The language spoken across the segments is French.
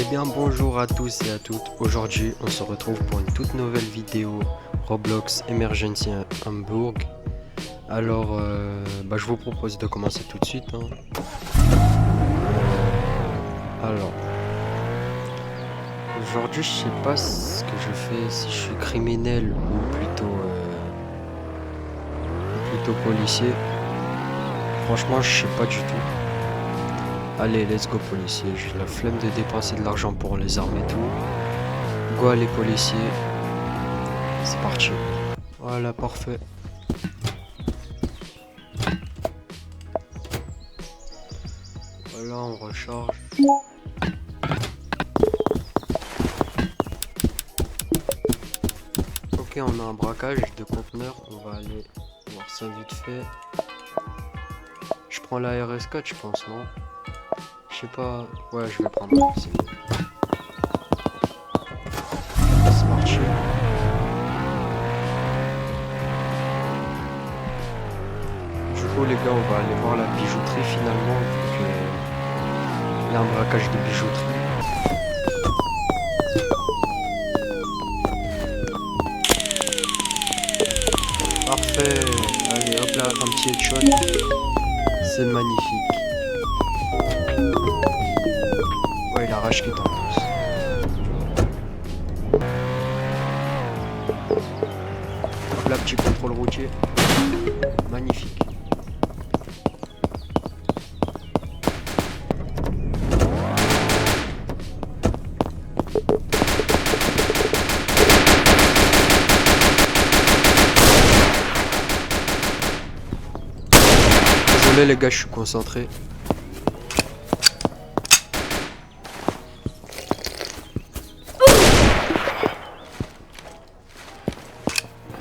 bien bonjour à tous et à toutes. Aujourd'hui on se retrouve pour une toute nouvelle vidéo Roblox Emergency Hamburg. Alors je vous propose de commencer tout de suite, hein. Alors aujourd'hui je sais pas ce que je fais, si je suis criminel ou plutôt policier. Franchement je sais pas du tout. Allez, let's go policier, j'ai la flemme de dépenser de l'argent pour les armes et tout. Go les policiers. C'est parti. Voilà, parfait. Voilà, on recharge. Ok, on a un braquage de conteneurs. On va aller voir ça vite fait. Je prends la RS4, je pense, non? Je sais pas. Ouais, je vais prendre. C'est mieux. C'est parti. Du coup, les gars, on va aller voir la bijouterie finalement. Vu que il y a un braquage de bijouterie. Parfait. Allez, hop là, un petit headshot. C'est magnifique. Ouais, il arrache qui en plus. Hop là, petit contrôle routier. Magnifique. Désolé les gars, je suis concentré.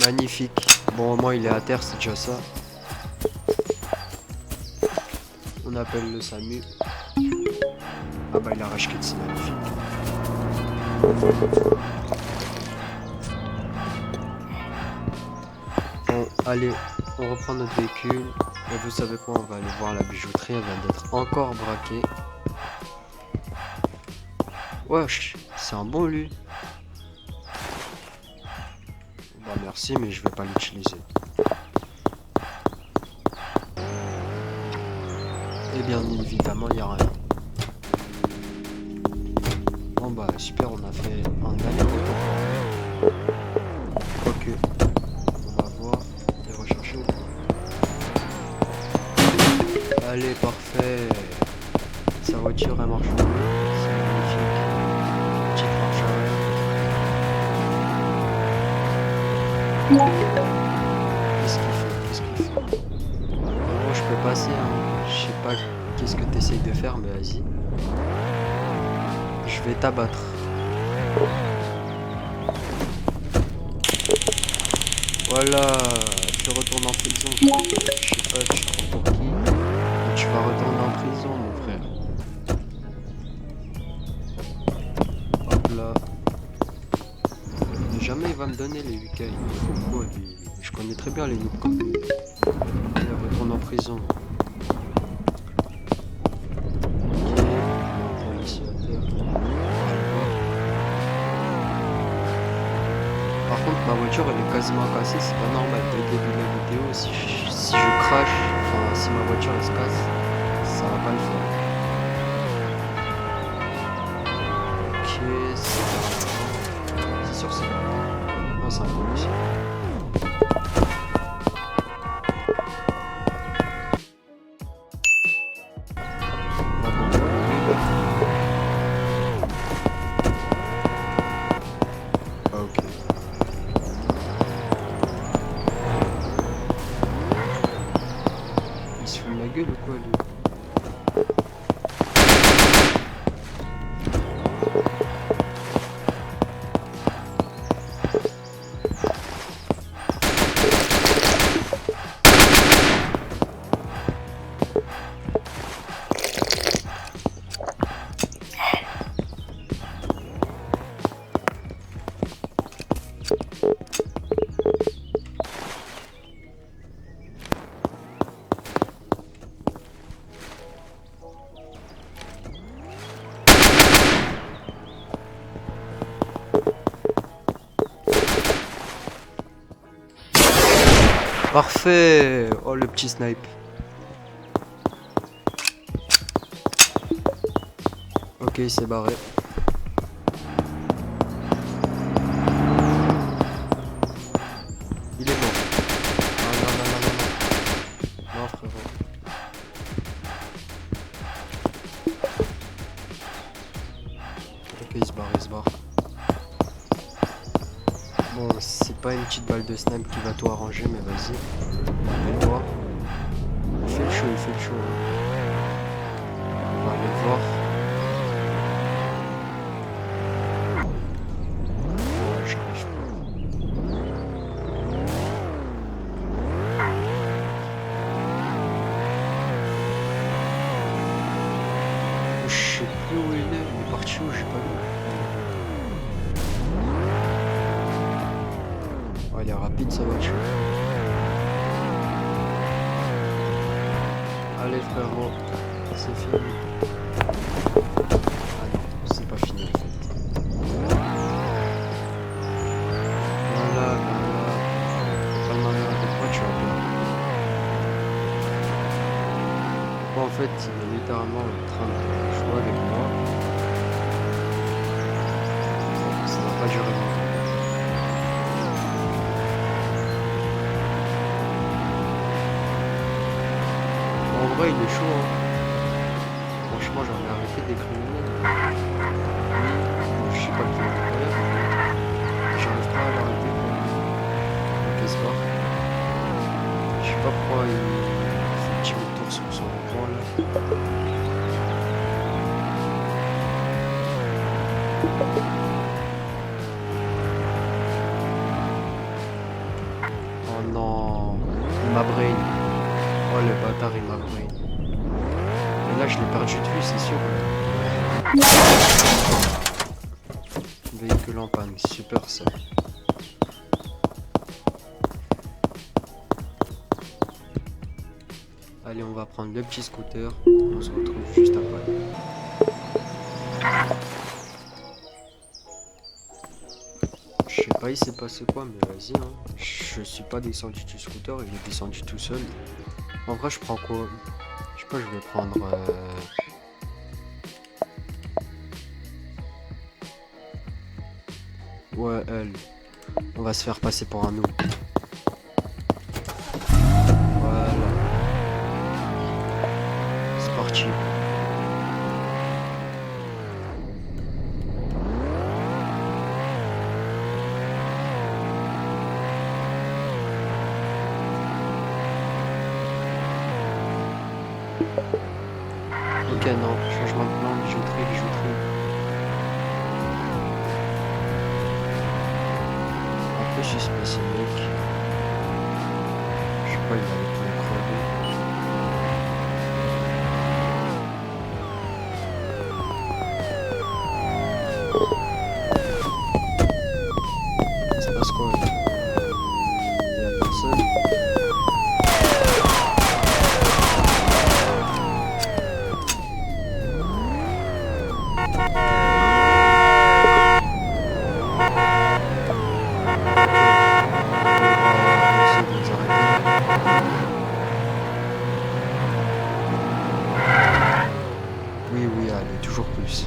Magnifique. Bon, au moins il est à terre, c'est déjà ça. On appelle le SAMU. Ah bah il arrache kit, c'est magnifique. Bon, allez, on reprend notre véhicule. Et vous savez quoi, on va aller voir la bijouterie, elle vient d'être encore braquée. Wesh, c'est un bon lui. Bah merci, mais je vais pas l'utiliser. Et bien évidemment, il n'y a rien. Bon bah super, on a fait un aller-retour. Quoique, on va voir et rechercher ou pas. Allez, parfait. Sa voiture elle marche. C'est magnifique. Petite marche arrière. Qu'est-ce qu'il fait? Bon, je peux passer, hein. Je sais pas qu'est-ce que tu essayes de faire, mais vas-y. Je vais t'abattre. Voilà, tu retournes en prison. Je sais pas, tu te prends pour qui, mais tu vas retourner en prison, mon frère. Hop là. Mais jamais il va me donner les UK. Pourquoi lui? Je connais très bien les noobs comme lui. Allez, retourne en prison. Par contre, ma voiture elle est quasiment cassée, c'est pas normal. Dès le début de la vidéo, si je crash, enfin si ma voiture elle se casse, ça va pas le faire. Ok, c'est sûr que c'est pas. Non, c'est un policier. Ok. Il se fout de la gueule ou quoi lui? Parfait. Oh, le petit snipe. Ok, il s'est barré. Il est mort. Ah, non, non, non, non, non. Non, frérot. Ok, il se barre, il se barre. Bon, c'est pas une petite balle de snipe qui va tout arranger, mais vas-y. Rappelle-toi. Il fait le show, il fait le show. On va aller le voir. Ouais, j'arrive pas. Je sais plus où il est. Il est parti où, j'ai pas vu. Oh, il est rapide sa voiture. Allez frérot, c'est fini. Ah non, c'est pas fini en fait. Voilà, voilà. Pas le mariage avec moi, tu vas peur. Bon, en fait, il est littéralement en train de jouer avec moi. Bon, ça va pas durer longtemps. En vrai, il est chaud, hein. Franchement, j'en ai arrêté des criminels. Lui, je sais pas qui est incroyable, mais j'arrive pas à l'arrêter pour lui. Ok, c'est pas. Je sais pas pourquoi il fait un petit retour sur son rond là. Oh non, il m'a brain. Oh le bâtard, il m'a brain. Mais là, je l'ai perdu de vue, c'est sûr. Véhicule en panne, super ça. Allez, on va prendre le petit scooter. On se retrouve juste après. Je sais pas, il s'est passé quoi, mais vas-y. Hein. Je suis pas descendu du scooter, il est descendu tout seul. En vrai, je prends quoi? Je sais pas, je vais prendre. Ouais, elle. On va se faire passer pour un noob. Voilà. C'est parti. Ok, non, changement de plan, bijouterie, bijouterie. Un peu suspect ce mec. Je sais pas, il va être crever. Ça se passe quoi? Il y a personne. Oui, oui, allez, toujours plus.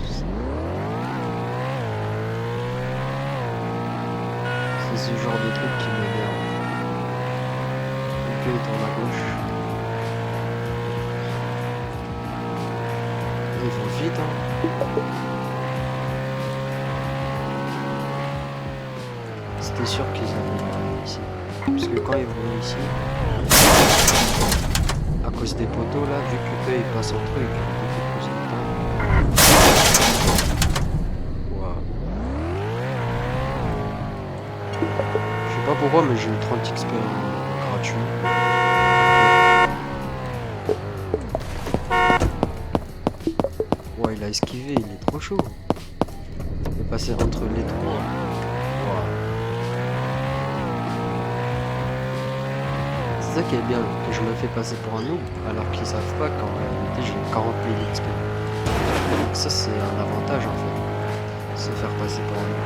C'est ce genre de truc qui m'énerve. Ok, il tourne à gauche. Ils vont vite, hein. C'était sûr qu'ils allaient ici. Parce que quand ils vont ici, à cause des poteaux là, vu que eux ils passent entre eux, ils gagnent beaucoup plus de temps. Waouh. Je sais pas pourquoi, mais j'ai eu 30 XP gratuit. Ouais, il a esquivé, il est trop chaud. Il est passé entre les trois. Waouh. C'est ça qui est bien, que je me fais passer pour un noob, alors qu'ils savent pas qu'en réalité j'ai 40 000 XP. Donc ça c'est un avantage en fait, se faire passer pour un noob.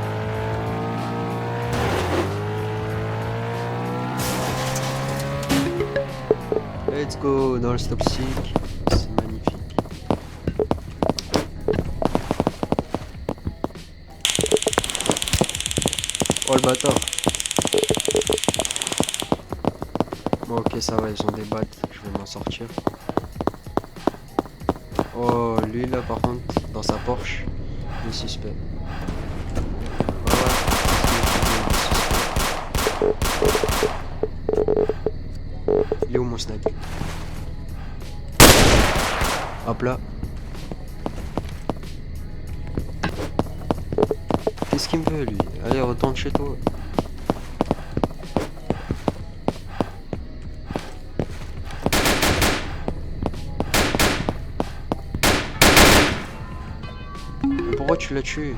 Let's go dans le stop stick. C'est magnifique. Oh le bâtard. Bon ok ça va, ils ont des battes, je vais m'en sortir. Oh lui là par contre, dans sa Porsche, il est suspect. Il est où mon sniper? Hop là. Qu'est-ce qu'il me veut lui? Allez retourne chez toi. Mais pourquoi tu l'as tué?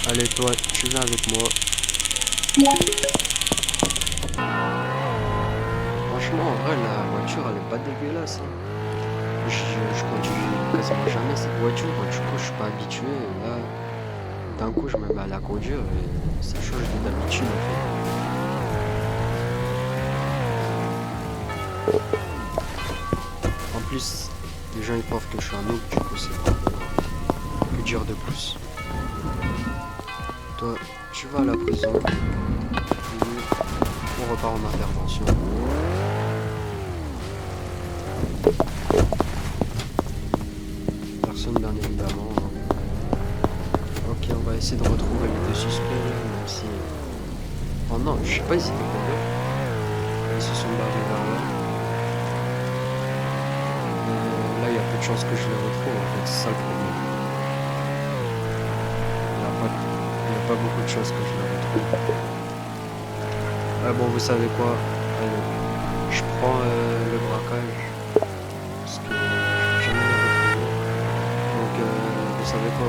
Allez toi, tu viens avec moi. Franchement, en vrai, la voiture, elle est pas dégueulasse. Hein. Je conduis quasiment jamais cette voiture. Du coup, je suis pas habitué. Et là, d'un coup, je me mets à la conduire et ça change d'habitude en fait. En plus, les gens ils pensent que je suis un noob. Du coup, c'est que dire de plus. Toi, tu vas à la prison. On repart en intervention. Personne bien évidemment. Ok, on va essayer de retrouver les deux suspects, même si... Oh non, je sais pas, ils étaient combien. Ils se sont barrés vers là. Là, il y a peu de chances que je les retrouve, en fait, c'est ça le problème. Il n'y a pas beaucoup de chances que je les retrouve. Ah bon, vous savez quoi? Allez, je prends le braquage. Parce que je vais jamais les retrouver. Donc, vous savez quoi?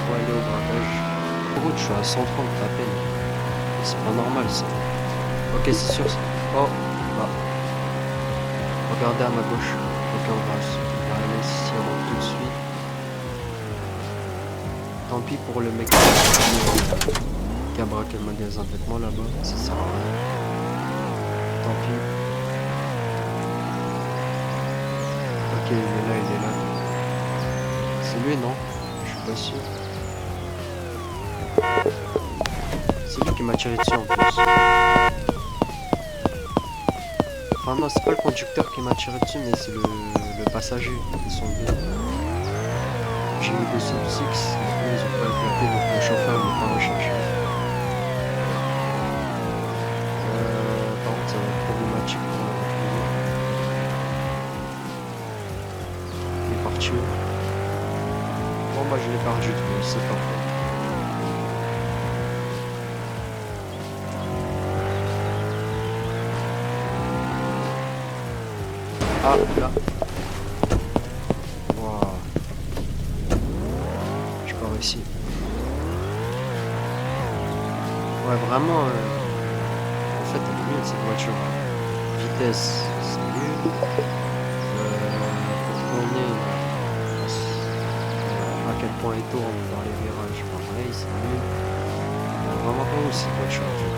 Faut aller au braquage. Par contre, je suis à 130 à peine. C'est pas normal ça. Ok, c'est sûr. Oh, bah. Regardez à ma gauche. Ok, on va aller ici tout de suite. Tant pis pour le mec qui a braqué le magasin avec moi là-bas. Ça sert à rien. Tant pis. Ok, il est là, il est là. C'est lui, non? Je suis pas sûr. C'est lui qui m'a tiré dessus en plus. Enfin non, c'est pas le conducteur qui m'a tiré dessus, mais c'est le passager. Ils sont deux. J'ai eu des sub-six, ils ont pas éclaté, donc le chauffeur n'est pas recherché. Par contre, ça va être problématique pour le retrouver. Il est parti où? Bon bah je l'ai perdu, c'est parfait. Ah, là. Waouh. J'ai pas réussi. Ouais, vraiment. En fait, elle est mieux cette voiture. Vitesse, c'est mieux. Pour tourner, à quel point elle tourne dans les virages, pareil, c'est mieux. Elle est vraiment pas où cette voiture en fait.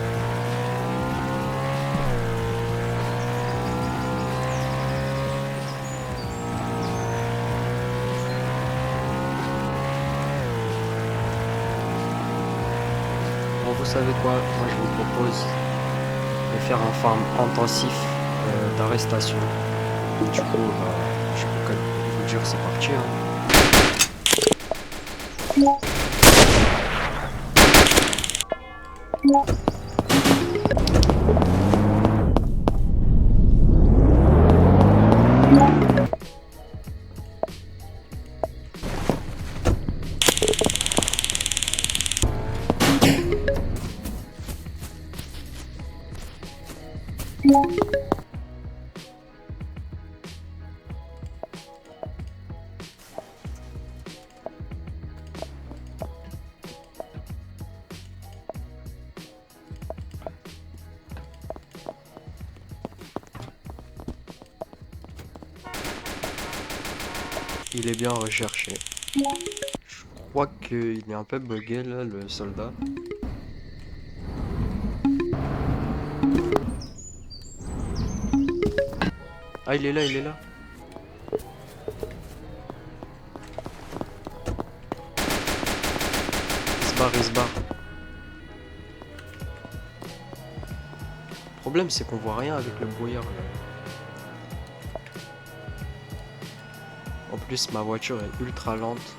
Vous savez quoi, moi je vous propose de faire un farm intensif d'arrestation. Du coup, je peux vous dire c'est parti. Il est bien recherché. Je crois qu'il est un peu bugué là, le soldat. Ah, il est là, il est là. Il se barre, il se barre. Le problème, c'est qu'on voit rien avec le brouillard là. En plus, ma voiture est ultra lente.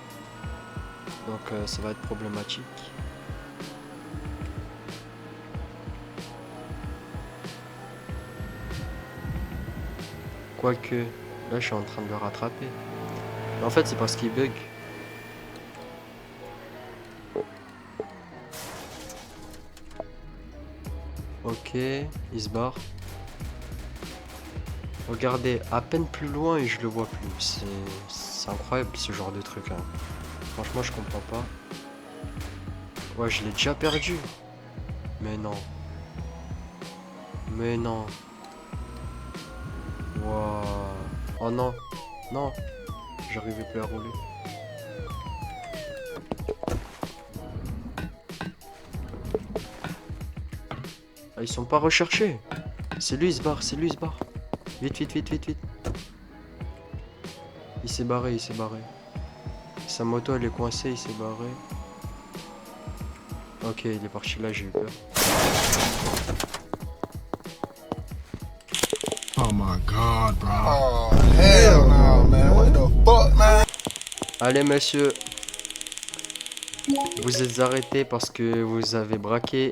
Donc ça va être problématique. Quoique, là je suis en train de le rattraper. Mais en fait c'est parce qu'il bug. Ok, il se barre. Regardez, à peine plus loin et je le vois plus. C'est incroyable ce genre de truc hein. Franchement je comprends pas. Ouais, je l'ai déjà perdu. Mais non. Mais non. Wow. Oh non. Non. J'arrivais plus à rouler. Ah, ils sont pas recherchés. C'est lui, il se barre. C'est lui, il se barre. Vite, vite, vite, vite, vite. Il s'est barré, il s'est barré. Sa moto, elle est coincée, il s'est barré. Ok, il est parti là, j'ai eu peur. Oh my god, bro. Oh hell no, man. What the fuck, man? Allez, monsieur. Vous êtes arrêté parce que vous avez braqué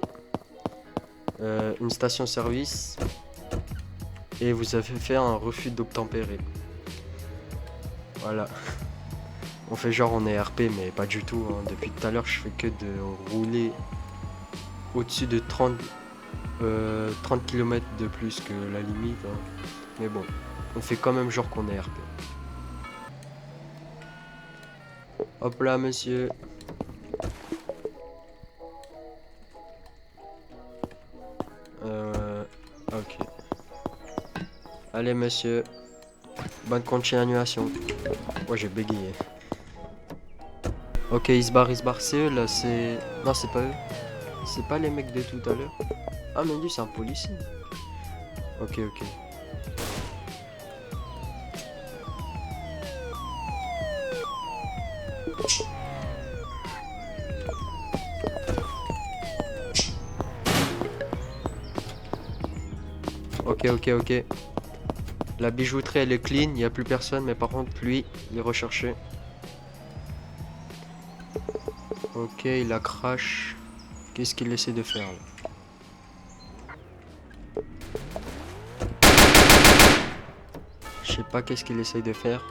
une station-service et vous avez fait un refus d'obtempérer. Voilà. On fait genre on est RP, mais pas du tout. Hein. Depuis tout à l'heure, je fais que de rouler au-dessus de 30 km de plus que la limite. Hein. Mais bon, on fait quand même genre qu'on est RP. Hop là, monsieur. Ok. Allez, monsieur. Bonne continuation. Ouais, j'ai bégayé. Ok, ils se barrent, c'est eux là, c'est... Non, c'est pas eux. C'est pas les mecs de tout à l'heure. Ah, mais lui, c'est un policier. Ok, ok. Ok, ok, ok. La bijouterie, elle est clean, il n'y a plus personne, mais par contre, lui, il est recherché. Ok, il a crash. Qu'est-ce qu'il essaie de faire là? Je sais pas qu'est-ce qu'il essaye de faire.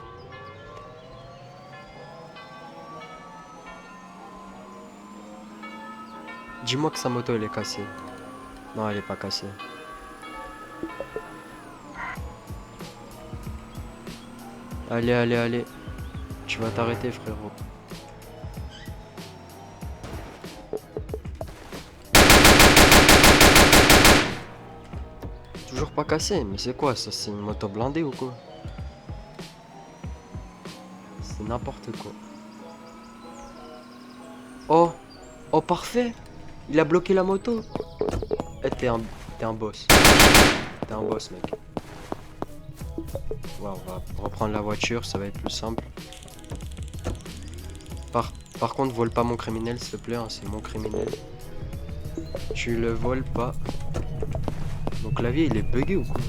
Dis-moi que sa moto elle est cassée. Non, elle est pas cassée. Allez, allez, allez. Tu vas t'arrêter, frérot. Toujours pas cassé, mais c'est quoi ça? C'est une moto blindée ou quoi? C'est n'importe quoi. Oh! Oh, parfait! Il a bloqué la moto! Eh, t'es un boss. T'es un boss, mec. Ouais, on va reprendre la voiture, ça va être plus simple. Par contre, vole pas mon criminel, s'il te plaît, hein, c'est mon criminel. Tu le voles pas. Donc la vie, il est bugué ou quoi?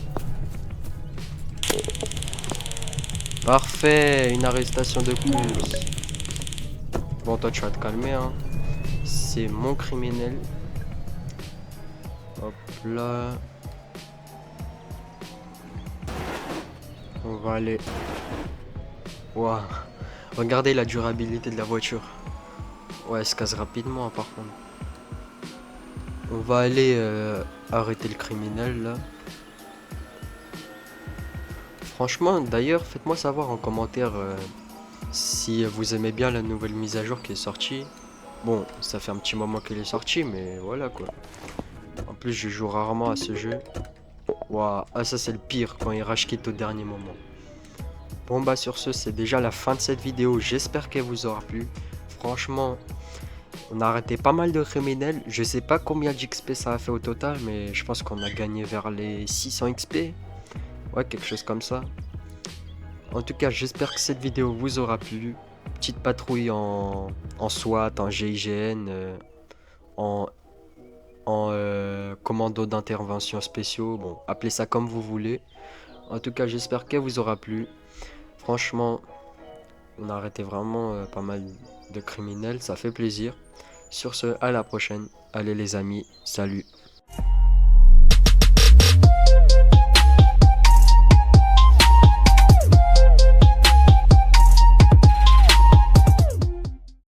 Parfait, une arrestation de plus. Bon, toi, tu vas te calmer, hein. C'est mon criminel. Hop là. On va aller... Waouh. Regardez la durabilité de la voiture. Ouais, elle se casse rapidement, par contre. On va aller arrêter le criminel, là. Franchement, d'ailleurs, faites-moi savoir en commentaire si vous aimez bien la nouvelle mise à jour qui est sortie. Bon, ça fait un petit moment qu'elle est sortie, mais voilà, quoi. En plus, je joue rarement à ce jeu. Waouh, ah ça c'est le pire, quand il rage quitte au dernier moment. Bon bah sur ce, c'est déjà la fin de cette vidéo. J'espère qu'elle vous aura plu. Franchement, on a arrêté pas mal de criminels. Je sais pas combien d'XP ça a fait au total, mais je pense qu'on a gagné vers les 600 XP. Ouais, quelque chose comme ça. En tout cas, j'espère que cette vidéo vous aura plu. Petite patrouille en SWAT, en GIGN, en, commando d'intervention spéciaux. Bon, appelez ça comme vous voulez. En tout cas, j'espère qu'elle vous aura plu. Franchement, on a arrêté vraiment pas mal de criminels. Ça fait plaisir. Sur ce, à la prochaine. Allez les amis, salut.